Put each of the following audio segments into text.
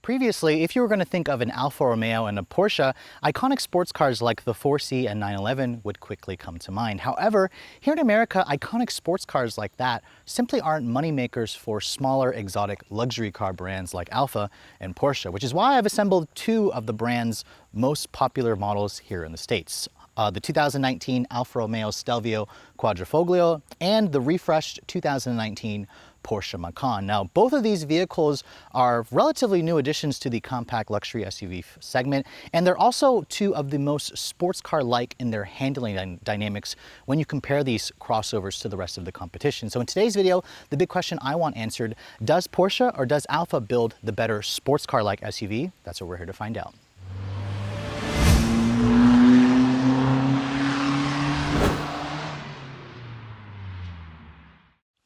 previously, if you were going to think of an Alfa Romeo and a Porsche, iconic sports cars like the 4C and 911 would quickly come to mind. However, here in America, iconic sports cars like that simply aren't moneymakers for smaller, exotic luxury car brands like Alfa and Porsche, which is why I've assembled two of the brand's most popular models here in the States. The 2019 Alfa Romeo Stelvio Quadrifoglio and the refreshed 2019 Porsche Macan. Now, both of these vehicles are relatively new additions to the compact luxury SUV segment, and they're also two of the most sports car-like in their handling dynamics when you compare these crossovers to the rest of the competition. So in today's video, the big question I want answered, does Porsche or does Alfa build the better sports car-like SUV? That's what we're here to find out.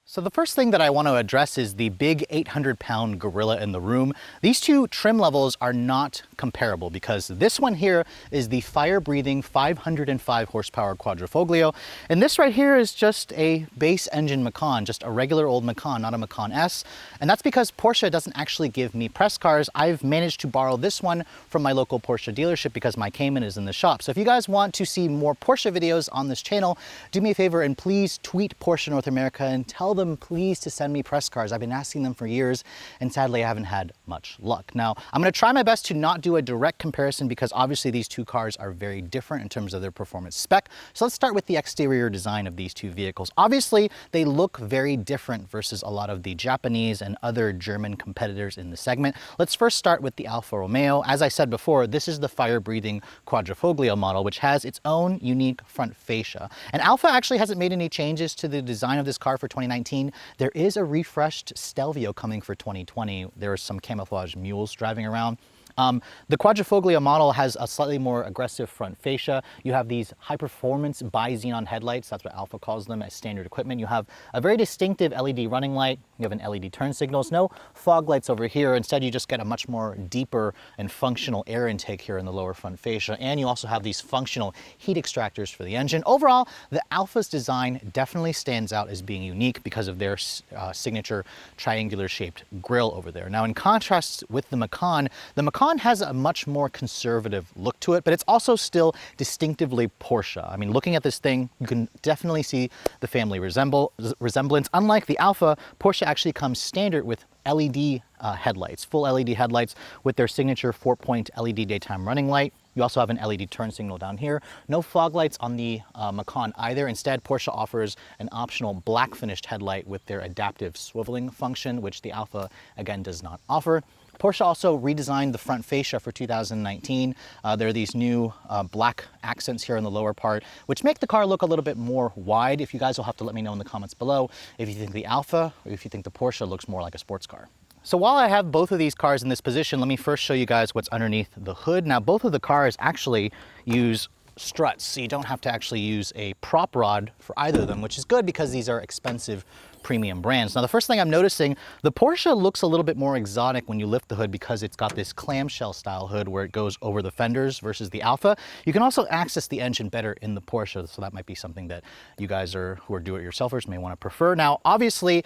So the first thing that I want to address is the big 800-pound gorilla in the room. These two trim levels are not comparable because this one here is the fire-breathing 505 horsepower Quadrifoglio, and this right here is just a base engine Macan, just a regular old Macan, not a Macan S. And that's because Porsche doesn't actually give me press cars. I've managed to borrow this one from my local Porsche dealership because my Cayman is in the shop. So if you guys want to see more Porsche videos on this channel, do me a favor and please tweet Porsche North America and tell them please to send me press cars. I've been asking them for years and sadly I haven't had much luck. Now, I'm going to try my best to not do a direct comparison because obviously these two cars are very different in terms of their performance spec. So let's start with the exterior design of these two vehicles. Obviously, they look very different versus a lot of the Japanese and other German competitors in the segment. Let's first start with the Alfa Romeo. As I said before, this is the fire-breathing Quadrifoglio model, which has its own unique front fascia. And Alfa actually hasn't made any changes to the design of this car for 2019. There is a refreshed Stelvio coming for 2020. There are some camouflage mules driving around. The Quadrifoglio model has a slightly more aggressive front fascia. You have these high-performance bi-xenon headlights. That's what Alfa calls them as standard equipment. You have a very distinctive LED running light. You have an LED turn signals. No fog lights over here. Instead, you just get a much more deeper and functional air intake here in the lower front fascia. And you also have these functional heat extractors for the engine. Overall, the Alfa's design definitely stands out as being unique because of their signature triangular-shaped grille over there. Now, in contrast with the Macan has a much more conservative look to it, but it's also still distinctively Porsche. I mean, looking at this thing, you can definitely see the family resemblance. Unlike the Alfa, Porsche actually comes standard with LED headlights, full LED headlights with their signature 4-point LED daytime running light. You also have an LED turn signal down here. No fog lights on the Macan either. Instead, Porsche offers an optional black finished headlight with their adaptive swiveling function, which the Alfa, again, does not offer. Porsche also redesigned the front fascia for 2019. There are these new black accents here in the lower part, which make the car look a little bit more wide. If you guys will have to let me know in the comments below if you think the Alfa or if you think the Porsche looks more like a sports car. So while I have both of these cars in this position, let me first show you guys what's underneath the hood. Now, both of the cars actually use struts, so you don't have to actually use a prop rod for either of them, which is good because these are expensive premium brands. Now, the first thing I'm noticing, the Porsche looks a little bit more exotic when you lift the hood because it's got this clamshell style hood where it goes over the fenders versus the Alfa. You can also access the engine better in the Porsche, so that might be something that you guys who are do-it-yourselfers may want to prefer. Now, obviously,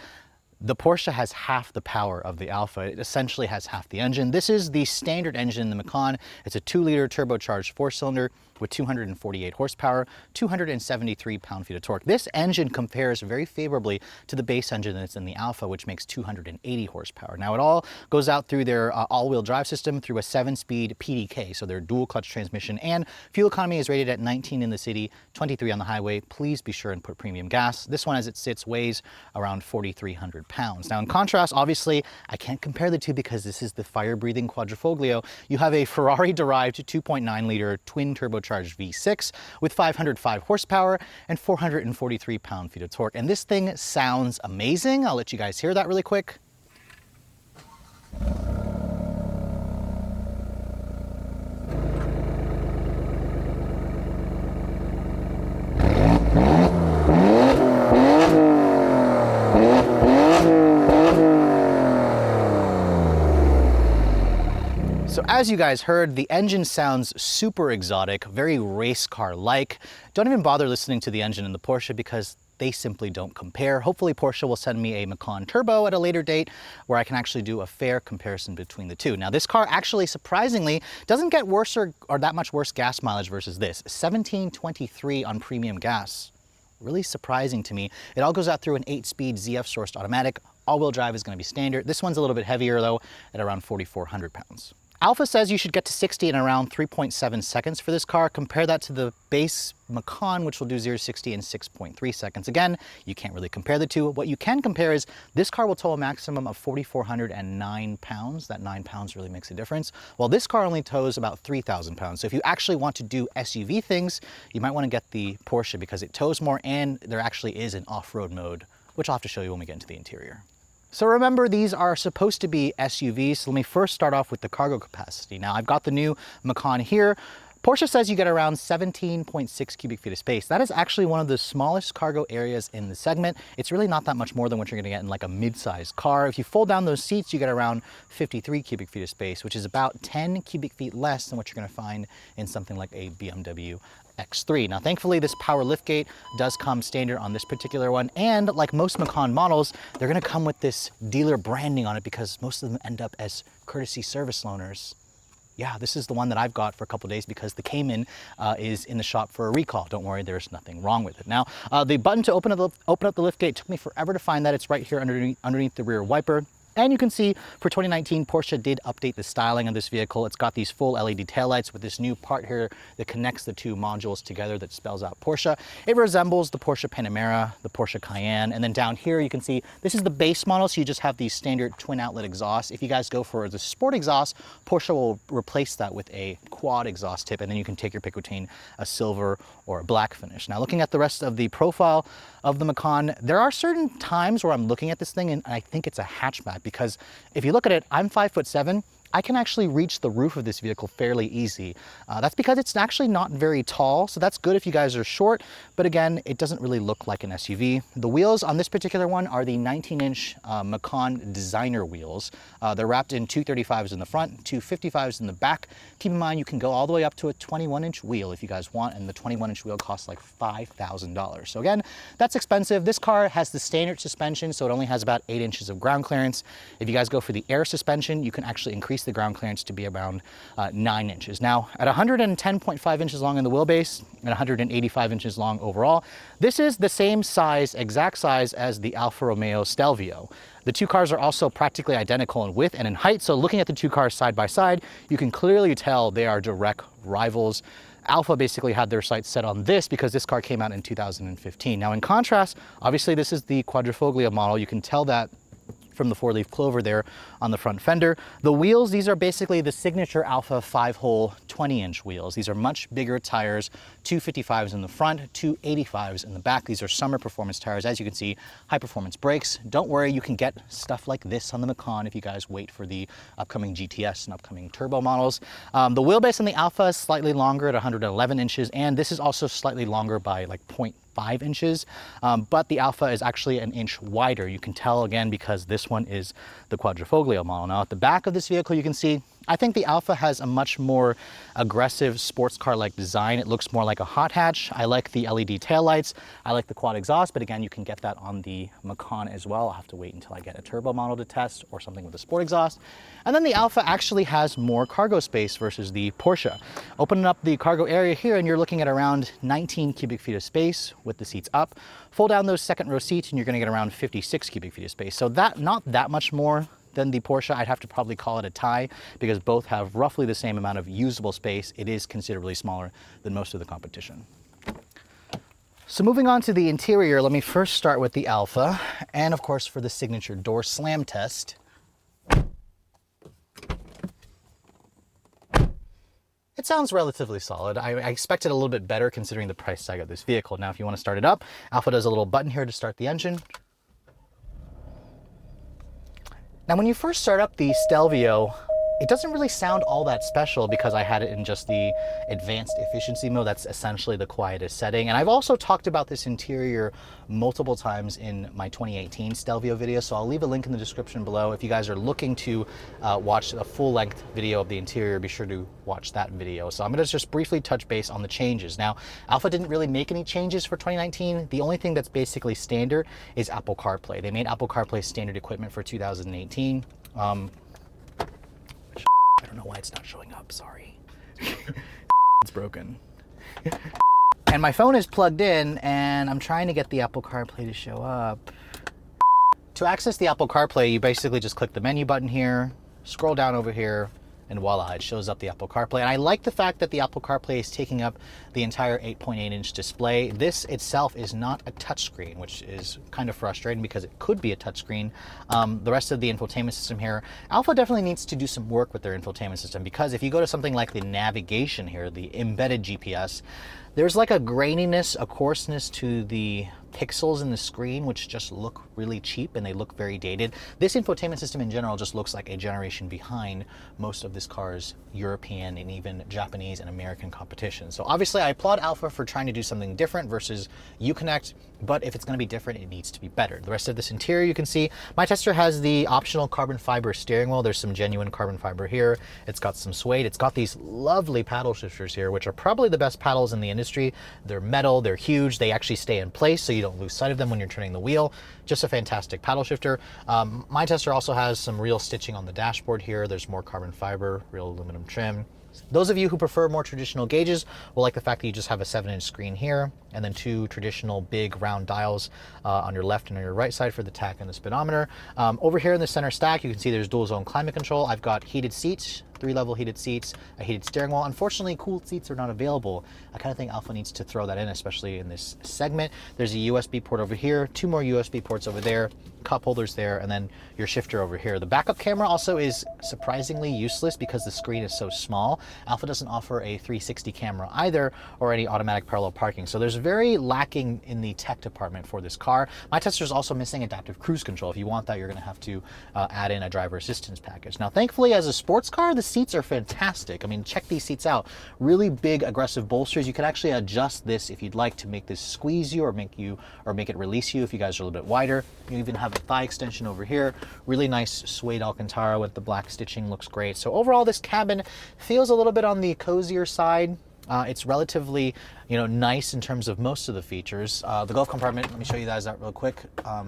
the Porsche has half the power of the Alfa. It essentially has half the engine. This is the standard engine in the Macan. It's a 2-liter turbocharged 4-cylinder with 248 horsepower, 273 pound-feet of torque. This engine compares very favorably to the base engine that's in the Alfa, which makes 280 horsepower. Now, it all goes out through their all-wheel drive system through a 7-speed PDK, so their dual-clutch transmission, and fuel economy is rated at 19 in the city, 23 on the highway. Please be sure and put premium gas. This one, as it sits, weighs around 4,300 pounds. Now, in contrast, obviously, I can't compare the two because this is the fire-breathing Quadrifoglio. You have a Ferrari-derived 2.9-liter twin-turbocharged V6 with 505 horsepower and 443 pound-feet of torque. And this thing sounds amazing. I'll let you guys hear that really quick. So as you guys heard, the engine sounds super exotic, very race car-like. Don't even bother listening to the engine in the Porsche because they simply don't compare. Hopefully Porsche will send me a Macan Turbo at a later date where I can actually do a fair comparison between the two. Now this car actually surprisingly doesn't get worse or that much worse gas mileage versus this. 1723 on premium gas. Really surprising to me. It all goes out through an 8-speed ZF sourced automatic. All-wheel drive is going to be standard. This one's a little bit heavier though, at around 4,400 pounds. Alfa says you should get to 60 in around 3.7 seconds for this car. Compare that to the base Macan, which will do 0 to 60 in 6.3 seconds. Again, you can't really compare the two. What you can compare is this car will tow a maximum of 4,409 pounds. That 9 pounds really makes a difference. While this car only tows about 3,000 pounds. So if you actually want to do SUV things, you might want to get the Porsche because it tows more and there actually is an off-road mode, which I'll have to show you when we get into the interior. So remember, these are supposed to be SUVs. So let me first start off with the cargo capacity. Now I've got the new Macan here. Porsche says you get around 17.6 cubic feet of space. That is actually one of the smallest cargo areas in the segment. It's really not that much more than what you're gonna get in like a mid-sized car. If you fold down those seats, you get around 53 cubic feet of space, which is about 10 cubic feet less than what you're gonna find in something like a BMW X3. Now, thankfully, this power liftgate does come standard on this particular one. And like most Macan models, they're gonna come with this dealer branding on it because most of them end up as courtesy service loaners. Yeah, this is the one that I've got for a couple of days because the Cayman is in the shop for a recall. Don't worry, there's nothing wrong with it. Now, the button to open up the liftgate took me forever to find that. It's right here underneath the rear wiper. And you can see for 2019, Porsche did update the styling of this vehicle. It's got these full LED taillights with this new part here that connects the two modules together that spells out Porsche. It resembles the Porsche Panamera, the Porsche Cayenne. And then down here, you can see this is the base model. So you just have these standard twin outlet exhausts. If you guys go for the sport exhaust, Porsche will replace that with a quad exhaust tip. And then you can take your pick between a silver or a black finish. Now, looking at the rest of the profile of the Macan, there are certain times where I'm looking at this thing and I think it's a hatchback. Because if you look at it, I'm 5'7". I can actually reach the roof of this vehicle fairly easy. That's because it's actually not very tall, so that's good if you guys are short, but again, it doesn't really look like an SUV. The wheels on this particular one are the 19-inch Macan designer wheels. They're wrapped in 235s in the front, 255s in the back. Keep in mind, you can go all the way up to a 21-inch wheel if you guys want, and the 21-inch wheel costs like $5,000. So again, that's expensive. This car has the standard suspension, so it only has about 8 inches of ground clearance. If you guys go for the air suspension, you can actually increase the ground clearance to be around 9 inches. Now, at 110.5 inches long in the wheelbase and 185 inches long overall, this is the same size, exact size as the Alfa Romeo Stelvio. The two cars are also practically identical in width and in height, so looking at the two cars side by side, you can clearly tell they are direct rivals. Alfa basically had their sights set on this because this car came out in 2015. Now, in contrast, obviously this is the Quadrifoglio model. You can tell that from the 4-leaf clover there on the front fender. The wheels, these are basically the signature Alfa 5-hole 20-inch wheels. These are much bigger tires, 255s in the front, 285s in the back. These are summer performance tires. As you can see, high performance brakes. Don't worry, you can get stuff like this on the Macan if you guys wait for the upcoming GTS and upcoming turbo models. The wheelbase on the Alfa is slightly longer at 111 inches, and this is also slightly longer by like 0.5 inches, but the Alfa is actually an inch wider. You can tell again because this one is the Quadrifoglio model. Now at the back of this vehicle, you can see, I think the Alfa has a much more aggressive sports car-like design. It looks more like a hot hatch. I like the LED taillights. I like the quad exhaust, but again, you can get that on the Macan as well. I'll have to wait until I get a turbo model to test or something with a sport exhaust. And then the Alfa actually has more cargo space versus the Porsche. Opening up the cargo area here and you're looking at around 19 cubic feet of space with the seats up. Fold down those second row seats and you're gonna get around 56 cubic feet of space. So that, not that much more than the Porsche. I'd have to probably call it a tie because both have roughly the same amount of usable space. It is considerably smaller than most of the competition. So moving on to the interior, let me first start with the Alfa. And of course, for the signature door slam test, it sounds relatively solid. I expected a little bit better considering the price tag of this vehicle. Now, if you want to start it up, Alfa does a little button here to start the engine. Now, when you first start up the Stelvio, It doesn't really sound all that special because I had it in just the advanced efficiency mode. That's essentially the quietest setting. And I've also talked about this interior multiple times in my 2018 Stelvio video, so I'll leave a link in the description below. If you guys are looking to watch a full-length video of the interior, be sure to watch that video. So I'm going to just briefly touch base on the changes. Now, Alfa didn't really make any changes for 2019. The only thing that's basically standard is Apple CarPlay. They made Apple CarPlay standard equipment for 2018. I don't know why it's not showing up, sorry. It's broken. And my phone is plugged in and I'm trying to get the Apple CarPlay to show up. To access the Apple CarPlay, you basically just click the menu button here, scroll down over here, and voila, it shows up the Apple CarPlay. And I like the fact that the Apple CarPlay is taking up the entire 8.8-inch display. This itself is not a touchscreen, which is kind of frustrating because it could be a touchscreen. The rest of the infotainment system here, Alfa definitely needs to do some work with their infotainment system, because if you go to something like the navigation here, the embedded GPS, there's like a graininess, a coarseness to the pixels in the screen, which just look really cheap and they look very dated. This infotainment system in general just looks like a generation behind most of this car's European and even Japanese and American competition. So obviously I applaud Alfa for trying to do something different versus Uconnect, but if it's going to be different, it needs to be better. The rest of this interior, you can see my tester has the optional carbon fiber steering wheel. There's some genuine carbon fiber here. It's got some suede. It's got these lovely paddle shifters here, which are probably the best paddles in the industry. They're metal, they're huge, they actually stay in place so you don't lose sight of them when you're turning the wheel. Just a fantastic paddle shifter. My tester also has some real stitching on the dashboard here. There's more carbon fiber, real aluminum trim. Those of you who prefer more traditional gauges will like the fact that you just have a 7-inch screen here and then two traditional big round dials on your left and on your right side for the tach and the speedometer. Over here in the center stack, you can see there's dual zone climate control. I've got heated seats, 3-level heated seats, a heated steering wheel. Unfortunately, cooled seats are not available. I kind of think Alfa needs to throw that in, especially in this segment. There's a USB port over here, 2 more USB ports over there, cup holders there, and then your shifter over here. The backup camera also is surprisingly useless because the screen is so small. Alfa doesn't offer a 360 camera either, or any automatic parallel parking. So there's very lacking in the tech department for this car. My tester is also missing adaptive cruise control. If you want that, you're going to have to add in a driver assistance package. Now, thankfully, as a sports car, the seats are fantastic. I mean, check these seats out. Really big, aggressive bolsters. You can actually adjust this if you'd like to make this squeeze you or make it release you if you guys are a little bit wider. You even have a thigh extension over here. Really nice suede Alcantara with the black stitching, looks great. So overall, this cabin feels a little bit on the cozier side. It's relatively, nice in terms of most of the features. The glove compartment, let me show you guys that real quick,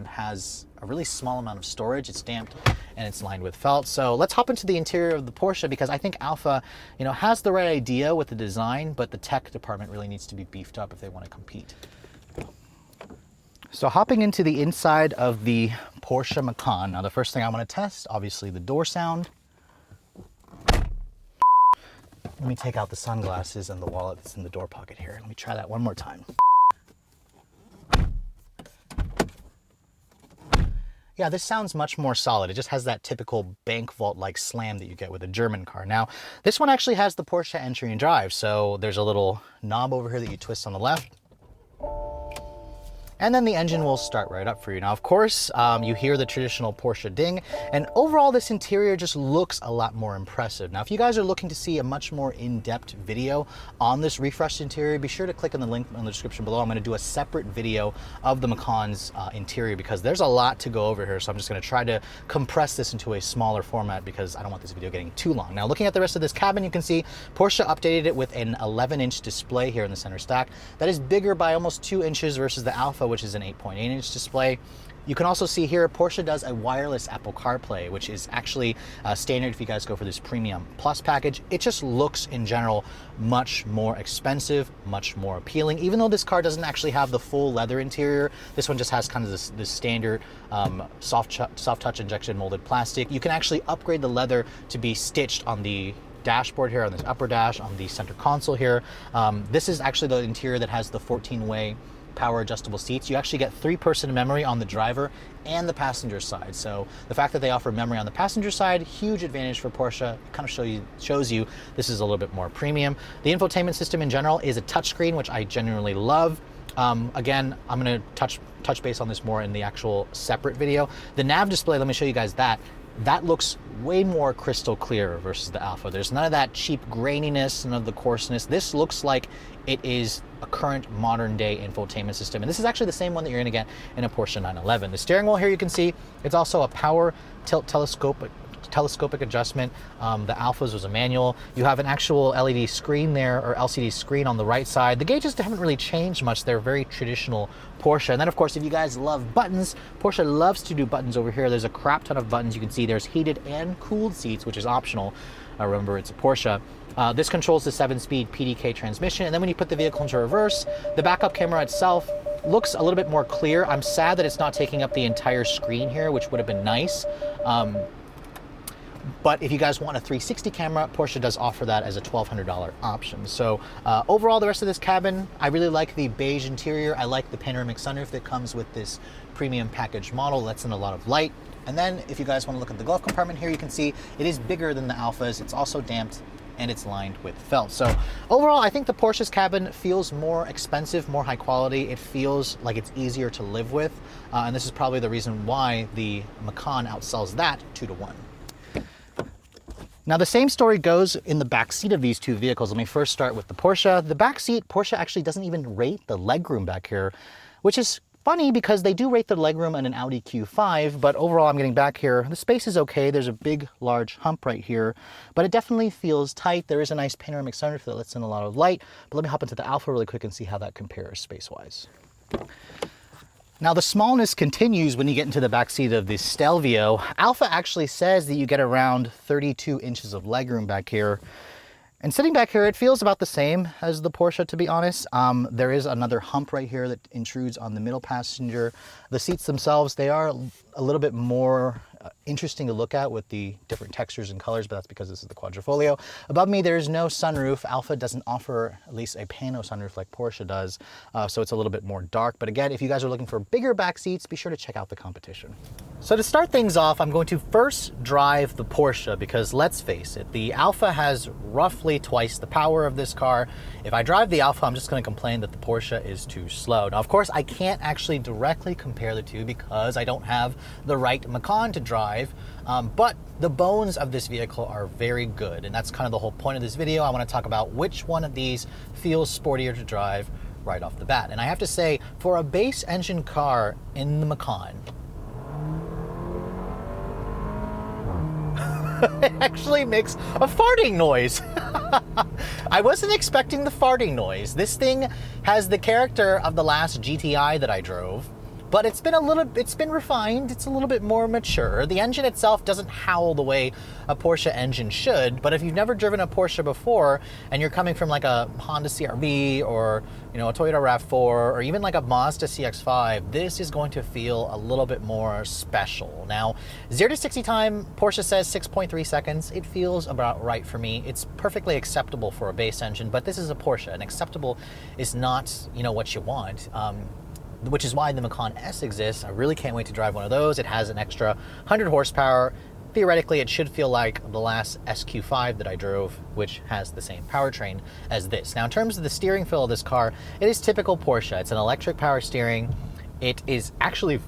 has a really small amount of storage. It's damped and it's lined with felt. So let's hop into the interior of the Porsche, because I think Alfa, has the right idea with the design, but the tech department really needs to be beefed up if they want to compete. So hopping into the inside of the Porsche Macan. Now the first thing I want to test, obviously the door sound. Let me take out the sunglasses and the wallet that's in the door pocket here. Let me try that one more time. Yeah, this sounds much more solid. It just has that typical bank vault-like slam that you get with a German car. Now, this one actually has the Porsche entry and drive. So there's a little knob over here that you twist on the left. And then the engine will start right up for you. Now, of course, you hear the traditional Porsche ding, and overall this interior just looks a lot more impressive. Now, if you guys are looking to see a much more in-depth video on this refreshed interior, be sure to click on the link in the description below. I'm gonna do a separate video of the Macan's interior because there's a lot to go over here. So I'm just gonna try to compress this into a smaller format because I don't want this video getting too long. Now, looking at the rest of this cabin, you can see Porsche updated it with an 11-inch display here in the center stack. That is bigger by almost 2 inches versus the Alfa, which is an 8.8-inch display. You can also see here, Porsche does a wireless Apple CarPlay, which is actually standard if you guys go for this Premium Plus package. It just looks, in general, much more expensive, much more appealing. Even though this car doesn't actually have the full leather interior, this one just has kind of this standard soft touch injection molded plastic. You can actually upgrade the leather to be stitched on the dashboard here, on this upper dash, on the center console here. This is actually the interior that has the 14-way power adjustable seats. You actually get 3-person memory on the driver and the passenger side. So the fact that they offer memory on the passenger side, huge advantage for Porsche. It kind of shows you this is a little bit more premium. The infotainment system in general is a touchscreen, which I genuinely love. Again, I'm going to touch base on this more in the actual separate video. The nav display, let me show you guys that. that looks way more crystal clear versus the Alfa. There's none of that cheap graininess, none of the coarseness. This looks like it is a current modern day infotainment system. And this is actually the same one that you're gonna get in a Porsche 911. The steering wheel here, you can see, it's also a power tilt telescopic adjustment. The Alfa's was a manual. You have an actual LED screen there, or LCD screen on the right side. The gauges haven't really changed much. They're very traditional Porsche. And then of course, if you guys love buttons, Porsche loves to do buttons over here. There's a crap ton of buttons. You can see there's heated and cooled seats, which is optional. Remember, it's a Porsche. This controls the 7-speed PDK transmission. And then when you put the vehicle into reverse, the backup camera itself looks a little bit more clear. I'm sad that it's not taking up the entire screen here, which would have been nice. But if you guys want a 360 camera, Porsche does offer that as a $1,200 option. So overall, the rest of this cabin, I really like the beige interior. I like the panoramic sunroof that comes with this premium package model. Lets in a lot of light. And then if you guys want to look at the glove compartment here, you can see it is bigger than the Alfa's. It's also damped and it's lined with felt. So overall, I think the Porsche's cabin feels more expensive, more high quality. It feels like it's easier to live with. And this is probably the reason why the Macan outsells that 2-to-1. Now the same story goes in the back seat of these two vehicles. Let me first start with the Porsche. The back seat, Porsche actually doesn't even rate the legroom back here, which is funny because they do rate the legroom in an Audi Q5, but overall I'm getting back here. The space is okay. There's a big, large hump right here, but it definitely feels tight. There is a nice panoramic sunroof that lets in a lot of light, but let me hop into the Alfa really quick and see how that compares space-wise. Now the smallness continues when you get into the back seat of the Stelvio. Alfa actually says that you get around 32 inches of legroom back here. And sitting back here, it feels about the same as the Porsche, to be honest. There is another hump right here that intrudes on the middle passenger. The seats themselves, they are a little bit more interesting to look at with the different textures and colors, but that's because this is the Quadrifoglio. Above me, there is no sunroof. Alfa doesn't offer at least a pano sunroof like Porsche does, so it's a little bit more dark. But again, if you guys are looking for bigger back seats, be sure to check out the competition. So to start things off, I'm going to first drive the Porsche because let's face it, the Alfa has roughly twice the power of this car. If I drive the Alfa, I'm just going to complain that the Porsche is too slow. Now, of course, I can't actually directly compare the two because I don't have the right Macan to drive, but the bones of this vehicle are very good, and that's kind of the whole point of this video. I want to talk about which one of these feels sportier to drive right off the bat. And I have to say, for a base engine car in the Macan, it actually makes a farting noise. I wasn't expecting the farting noise. This thing has the character of the last GTI that I drove, but it's been refined. It's a little bit more mature. The engine itself doesn't howl the way a Porsche engine should, but if you've never driven a Porsche before and you're coming from like a Honda CR-V or, you know, a Toyota RAV4 or even like a Mazda CX-5, this is going to feel a little bit more special. Now, 0 to 60 time, Porsche says 6.3 seconds. It feels about right for me. It's perfectly acceptable for a base engine, but this is a Porsche, and acceptable is not, you know, what you want. Which is why the Macan S exists. I really can't wait to drive one of those. It has an extra 100 horsepower. Theoretically, it should feel like the last SQ5 that I drove, which has the same powertrain as this. Now, in terms of the steering feel of this car, it is typical Porsche. It's an electric power steering. It is actually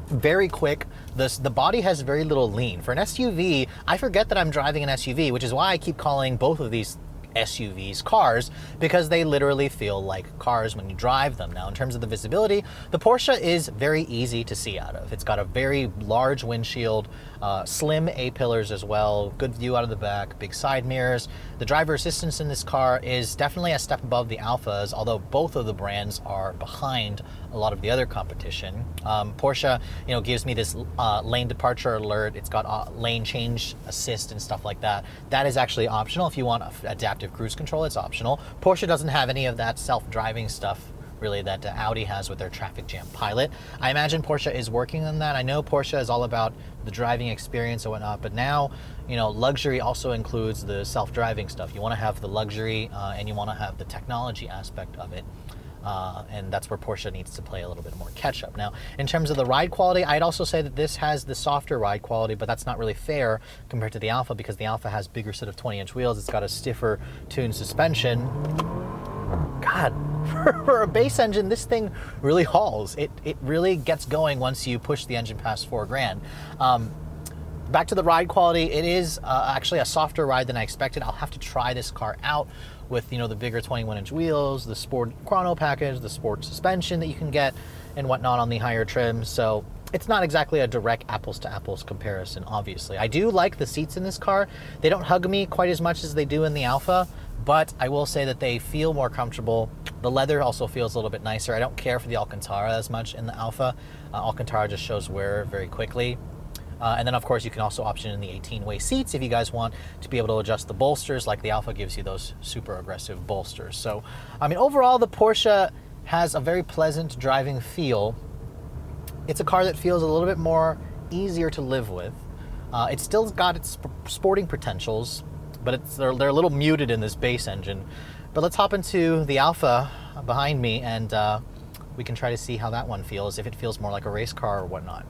very quick. The body has very little lean. For an SUV, I forget that I'm driving an SUV, which is why I keep calling both of these SUVs cars, because they literally feel like cars when you drive them. Now, in terms of the visibility, the Porsche is very easy to see out of. It's got a very large windshield, slim A-pillars as well, good view out of the back, big side mirrors. The driver assistance in this car is definitely a step above the Alfas, although both of the brands are behind a lot of the other competition. Porsche, you know, gives me this lane departure alert. It's got lane change assist and stuff like that. That is actually optional. If you want adaptive cruise control, it's optional. Porsche doesn't have any of that self-driving stuff really that Audi has with their traffic jam pilot. I imagine Porsche is working on that. I know Porsche is all about the driving experience and whatnot, but now, you know, luxury also includes the self-driving stuff. You want to have the luxury and you want to have the technology aspect of it. And that's where Porsche needs to play a little bit more catch-up. Now, in terms of the ride quality, I'd also say that this has the softer ride quality, but that's not really fair compared to the Alfa, because the Alfa has bigger set of 20-inch wheels. It's got a stiffer tuned suspension. God, for a base engine, this thing really hauls. It really gets going once you push the engine past $4 grand. Back to the ride quality, it is actually a softer ride than I expected. I'll have to try this car out with, you know, the bigger 21-inch wheels, the sport chrono package, the sport suspension that you can get and whatnot on the higher trims. So it's not exactly a direct apples to apples comparison, obviously. I do like the seats in this car. They don't hug me quite as much as they do in the Alfa, but I will say that they feel more comfortable. The leather also feels a little bit nicer. I don't care for the Alcantara as much in the Alfa. Alcantara just shows wear very quickly. And then of course you can also option in the 18-way seats if you guys want to be able to adjust the bolsters, like the Alfa gives you those super aggressive bolsters. So, I mean, overall the Porsche has a very pleasant driving feel. It's a car that feels a little bit more easier to live with. It's still got its sporting potentials, but they're a little muted in this base engine. But let's hop into the Alfa behind me and we can try to see how that one feels, if it feels more like a race car or whatnot.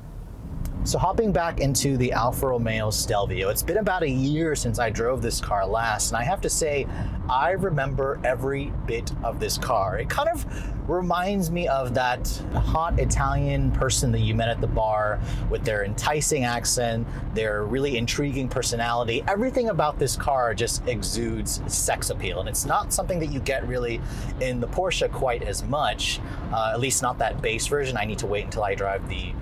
So hopping back into the Alfa Romeo Stelvio, it's been about a year since I drove this car last, and I have to say, I remember every bit of this car. It kind of reminds me of that hot Italian person that you met at the bar with their enticing accent, their really intriguing personality. Everything about this car just exudes sex appeal, and it's not something that you get really in the Porsche quite as much, at least not that base version. I need to wait until I drive the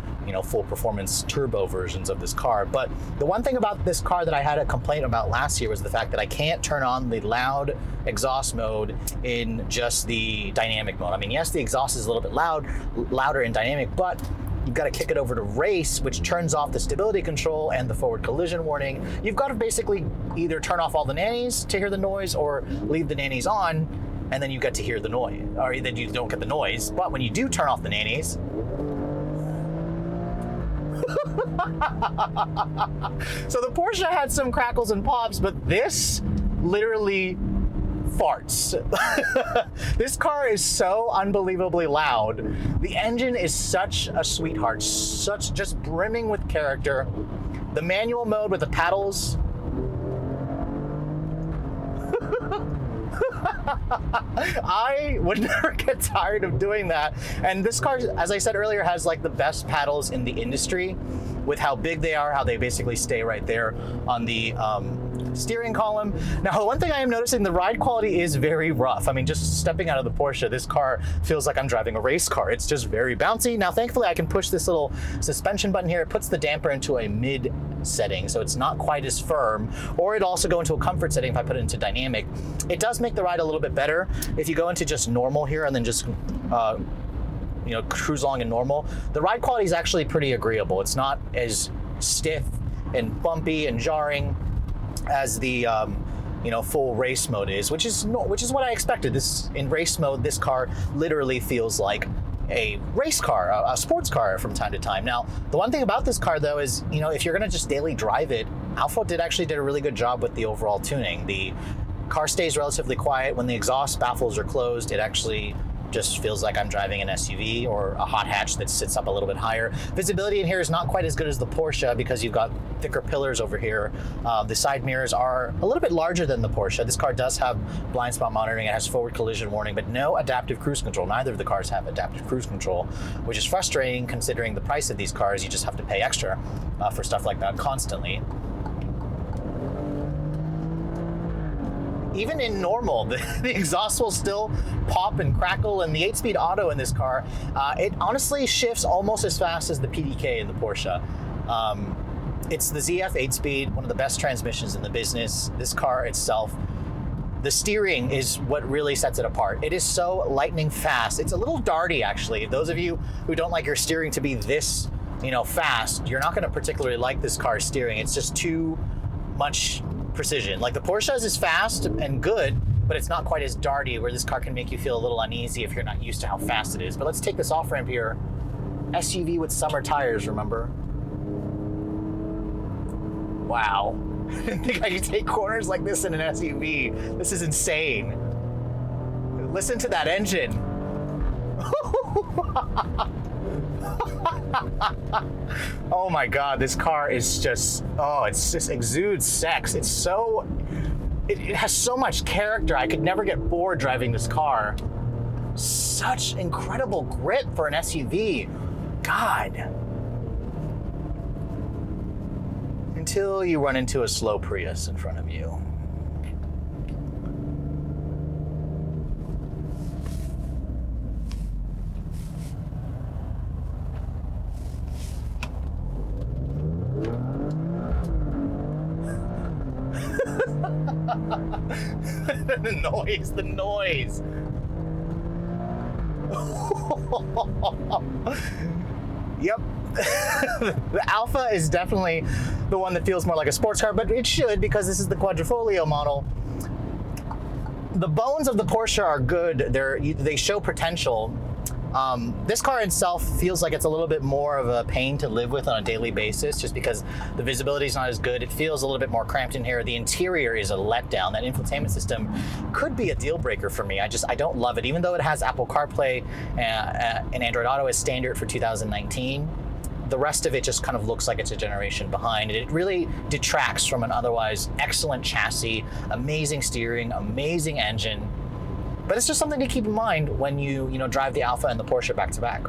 full performance turbo versions of this car. But the one thing about this car that I had a complaint about last year was the fact that I can't turn on the loud exhaust mode in just the dynamic mode. I mean, yes, the exhaust is a little bit louder in dynamic, but you've got to kick it over to race, which turns off the stability control and the forward collision warning. You've got to basically either turn off all the nannies to hear the noise or leave the nannies on, and then you get to hear the noise, or then you don't get the noise. But when you do turn off the nannies, so the Porsche had some crackles and pops, but this literally farts. This car is so unbelievably loud. The engine is such a sweetheart, such just brimming with character. The manual mode with the paddles. I would never get tired of doing that. And this car, as I said earlier, has like the best paddles in the industry with how big they are, how they basically stay right there on the steering column. Now, the one thing I am noticing, the ride quality is very rough. I mean, just stepping out of the Porsche, this car feels like I'm driving a race car. It's just very bouncy. Now, thankfully, I can push this little suspension button here. It puts the damper into a mid setting, so it's not quite as firm, or it'll also go into a comfort setting if I put it into dynamic. It does make the ride a little bit better. If you go into just normal here and then just cruise along in normal, the ride quality is actually pretty agreeable. It's not as stiff and bumpy and jarring as the full race mode is, which is what I expected. This in race mode, this car literally feels like a race car, a sports car from time to time. Now, the one thing about this car though is, if you're gonna just daily drive it, Alfa did a really good job with the overall tuning. The car stays relatively quiet. When the exhaust baffles are closed, it actually just feels like I'm driving an SUV or a hot hatch that sits up a little bit higher. Visibility in here is not quite as good as the Porsche because you've got thicker pillars over here. The side mirrors are a little bit larger than the Porsche. This car does have blind spot monitoring. It has forward collision warning, but no adaptive cruise control. Neither of the cars have adaptive cruise control, which is frustrating considering the price of these cars. You just have to pay extra for stuff like that constantly. Even in normal, the exhaust will still pop and crackle, and the 8-speed auto in this car, it honestly shifts almost as fast as the PDK in the Porsche. It's the ZF 8-speed, one of the best transmissions in the business. This car itself, the steering is what really sets it apart. It is so lightning fast. It's a little darty, actually. Those of you who don't like your steering to be this, fast, you're not going to particularly like this car's steering. It's just too much precision. Like the Porsche's is fast and good, but it's not quite as darty, where this car can make you feel a little uneasy if you're not used to how fast it is. But let's take this off ramp here. SUV with summer tires, remember? Wow. I didn't think I could take corners like this in an SUV. This is insane. Listen to that engine. Oh my God, this car is just, it just exudes sex. It has so much character. I could never get bored driving this car. Such incredible grip for an SUV. God. until you run into a slow Prius in front of you. The noise. Yep. The Alfa is definitely the one that feels more like a sports car, but it should, because this is the Quadrifoglio model. The bones of the Porsche are good. They show potential. This car itself feels like it's a little bit more of a pain to live with on a daily basis, just because the visibility is not as good. It feels a little bit more cramped in here. The interior is a letdown. That infotainment system could be a deal breaker for me. I don't love it, even though it has Apple Carplay and Android Auto as standard for 2019. The rest of it just kind of looks like it's a generation behind. It really detracts from an otherwise excellent chassis, amazing steering, amazing engine. But it's just something to keep in mind when you drive the Alfa and the Porsche back to back.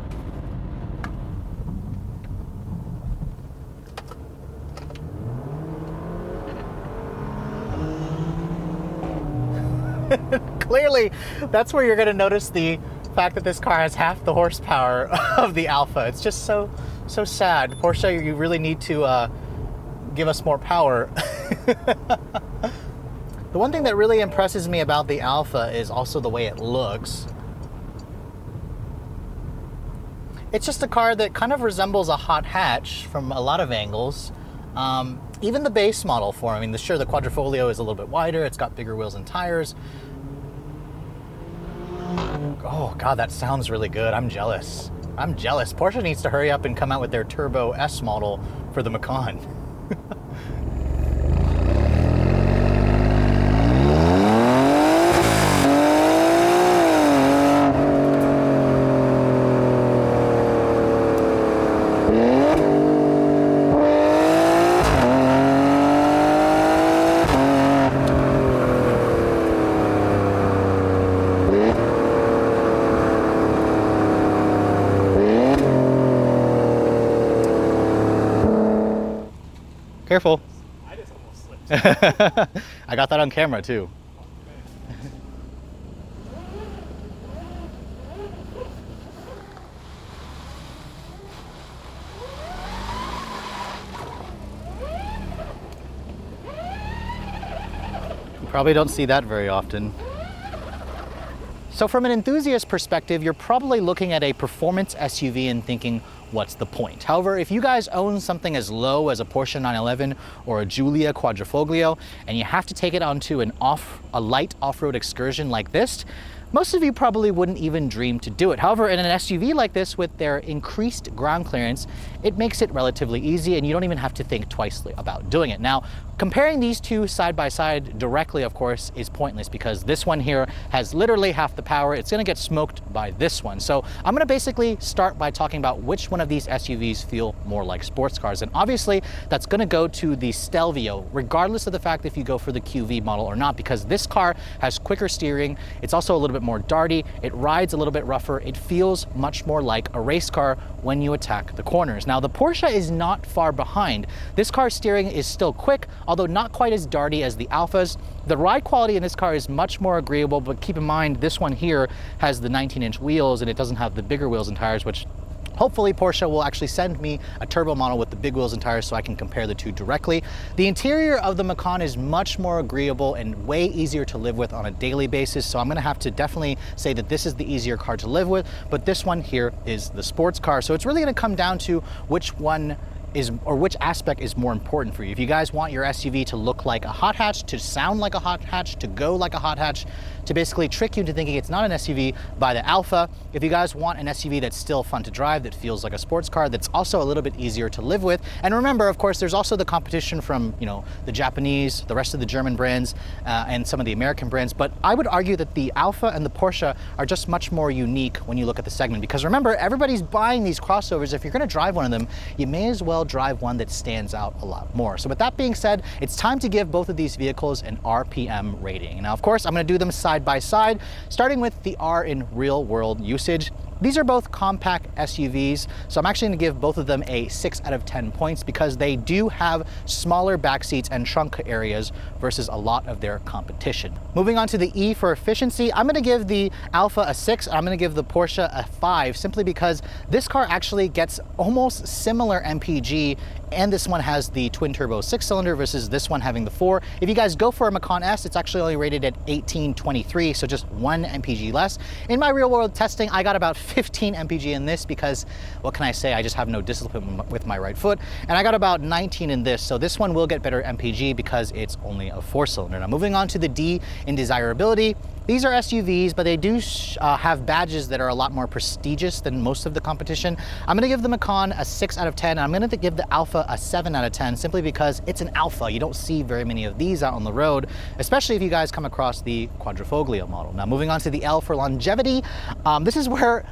Clearly, that's where you're going to notice the fact that this car has half the horsepower of the Alfa. It's just so sad. Porsche, you really need to give us more power. The one thing that really impresses me about the Alfa is also the way it looks. It's just a car that kind of resembles a hot hatch from a lot of angles. Even the base model for it. I mean, sure, the Quadrifoglio is a little bit wider. It's got bigger wheels and tires. Oh, God, that sounds really good. I'm jealous. Porsche needs to hurry up and come out with their Turbo S model for the Macan. Careful. I just almost slipped. I got that on camera too. You probably don't see that very often. So from an enthusiast perspective, you're probably looking at a performance SUV and thinking, what's the point? However, if you guys own something as low as a Porsche 911 or a Giulia Quadrifoglio, and you have to take it onto a light off-road excursion like this, most of you probably wouldn't even dream to do it. However, in an SUV like this with their increased ground clearance, it makes it relatively easy and you don't even have to think twice about doing it. Now, comparing these two side by side directly, of course, is pointless because this one here has literally half the power. It's gonna get smoked by this one. So I'm gonna basically start by talking about which one of these SUVs feel more like sports cars. And obviously that's gonna go to the Stelvio, regardless of the fact if you go for the QV model or not, because this car has quicker steering. It's also a little bit more darty. It rides a little bit rougher. It feels much more like a race car when you attack the corners. Now the Porsche is not far behind. This car's steering is still quick, although not quite as darty as the Alfas. The ride quality in this car is much more agreeable, but keep in mind this one here has the 19-inch wheels and it doesn't have the bigger wheels and tires, which hopefully Porsche will actually send me a turbo model with the big wheels and tires so I can compare the two directly. The interior of the Macan is much more agreeable and way easier to live with on a daily basis, so I'm gonna have to definitely say that this is the easier car to live with, but this one here is the sports car. So it's really gonna come down to which one is, or which aspect is more important for you. If you guys want your SUV to look like a hot hatch, to sound like a hot hatch, to go like a hot hatch, to basically trick you into thinking it's not an SUV, buy the Alfa. If you guys want an SUV that's still fun to drive, that feels like a sports car, that's also a little bit easier to live with. And remember, of course, there's also the competition from, the Japanese, the rest of the German brands, and some of the American brands. But I would argue that the Alfa and the Porsche are just much more unique when you look at the segment. Because remember, everybody's buying these crossovers. If you're gonna drive one of them, you may as well drive one that stands out a lot more. So with that being said, it's time to give both of these vehicles an RPM rating. Now, of course, I'm gonna do them side by side, starting with the R in real world usage. These are both compact SUVs, so I'm actually gonna give both of them a 6 out of 10 points because they do have smaller back seats and trunk areas versus a lot of their competition. Moving on to the E for efficiency, I'm gonna give the Alfa a 6, I'm gonna give the Porsche a 5, simply because this car actually gets almost similar MPG, and this one has the twin turbo 6-cylinder versus this one having the 4. If you guys go for a Macan S, it's actually only rated at 1823, so just 1 MPG less. In my real world testing, I got about 15 MPG in this because, what can I say, I just have no discipline with my right foot, and I got about 19 in this, so this one will get better MPG because it's only a 4-cylinder. Now moving on to the D in desirability, these are SUVs, but they do have badges that are a lot more prestigious than most of the competition. I'm gonna give the Macan a 6 out of 10, and I'm gonna give the Alfa a 7 out of 10, simply because it's an Alfa. You don't see very many of these out on the road, especially if you guys come across the Quadrifoglio model. Now moving on to the L for longevity, this is where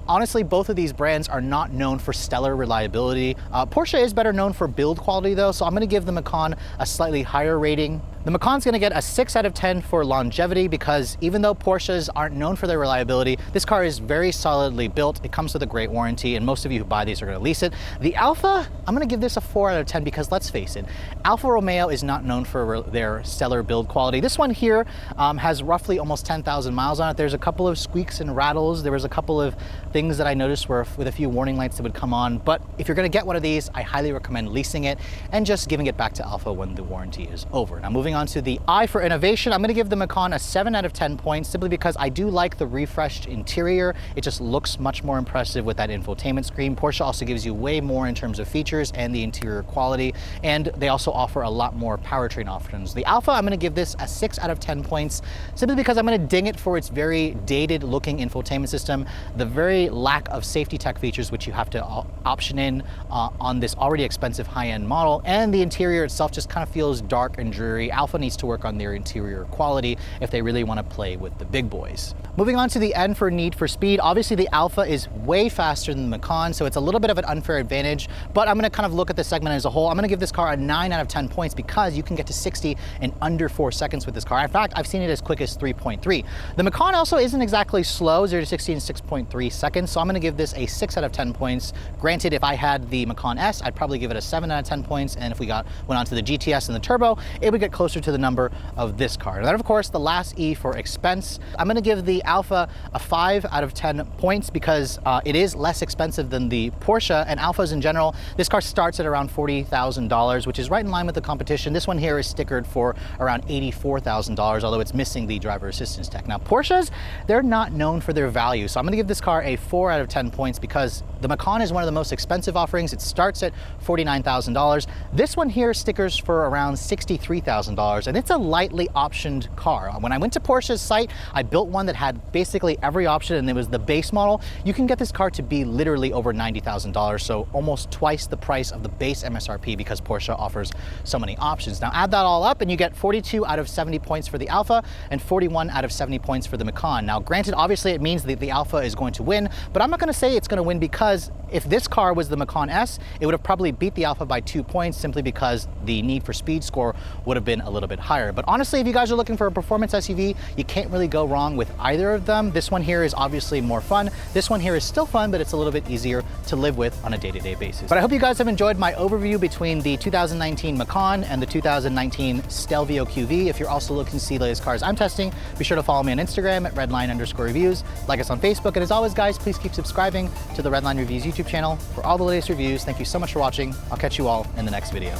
honestly, both of these brands are not known for stellar reliability. Porsche is better known for build quality though, so I'm gonna give the Macan a slightly higher rating. The Macan's gonna get a 6 out of 10 for longevity because even though Porsches aren't known for their reliability, this car is very solidly built. It comes with a great warranty, and most of you who buy these are gonna lease it. The Alfa, I'm gonna give this a 4 out of 10 because let's face it, Alfa Romeo is not known for their stellar build quality. This one here has roughly almost 10,000 miles on it. There's a couple of squeaks and rattles. There was a couple of things that I noticed were with a few warning lights that would come on, but if you're gonna get one of these, I highly recommend leasing it and just giving it back to Alfa when the warranty is over. Now moving on to the I for innovation, I'm gonna give the Macan a 7 out of 10 points simply because I do like the refreshed interior. It just looks much more impressive with that infotainment screen. Porsche also gives you way more in terms of features and the interior quality, and they also offer a lot more powertrain options. The Alfa, I'm gonna give this a 6 out of 10 points simply because I'm gonna ding it for its very dated looking infotainment system, the very lack of safety tech features which you have to option in on this already expensive high-end model, and the interior itself just kind of feels dark and dreary. Alfa needs to work on their interior quality if they really want to play with the big boys. Moving on to the N for need for speed, obviously the Alfa is way faster than the Macan, so it's a little bit of an unfair advantage, but I'm going to kind of look at the segment as a whole. I'm going to give this car a 9 out of 10 points because you can get to 60 in under 4 seconds with this car. In fact, I've seen it as quick as 3.3. The Macan also isn't exactly slow, 0 to 60 in 6.3 seconds, so I'm going to give this a 6 out of 10 points. Granted, if I had the Macan S, I'd probably give it a 7 out of 10 points, and if we went on to the GTS and the Turbo, it would get closer to the number of this car. And then of course the last E for expense, I'm going to give the Alfa a 5 out of 10 points because it is less expensive than the Porsche and Alfas in general. This car starts at around $40,000, which is right in line with the competition. This one here is stickered for around $84,000, although it's missing the driver assistance tech. Now Porsches, they're not known for their value, so I'm going to give this car a 4 out of 10 points because the Macan is one of the most expensive offerings. It starts at $49,000. This one here stickers for around $63,000, and it's a lightly optioned car. When I went to Porsche's site, I built one that had basically every option, and it was the base model. You can get this car to be literally over $90,000, so almost twice the price of the base MSRP because Porsche offers so many options. Now add that all up and you get 42 out of 70 points for the Alfa and 41 out of 70 points for the Macan. Now granted, obviously it means that the Alfa is going to win, but I'm not going to say it's going to win because if this car was the Macan S, it would have probably beat the Alfa by 2 points simply because the need for speed score would have been a little bit higher. But honestly, if you guys are looking for a performance SUV, you can't really go wrong with either of them. This one here is obviously more fun. This one here is still fun, but it's a little bit easier to live with on a day-to-day basis. But I hope you guys have enjoyed my overview between the 2019 Macan and the 2019 Stelvio QV. If you're also looking to see the latest cars I'm testing, be sure to follow me on Instagram at Redline_reviews. Like us on Facebook, and as always, guys, please keep subscribing to the Redline Reviews YouTube channel for all the latest reviews. Thank you so much for watching. I'll catch you all in the next video.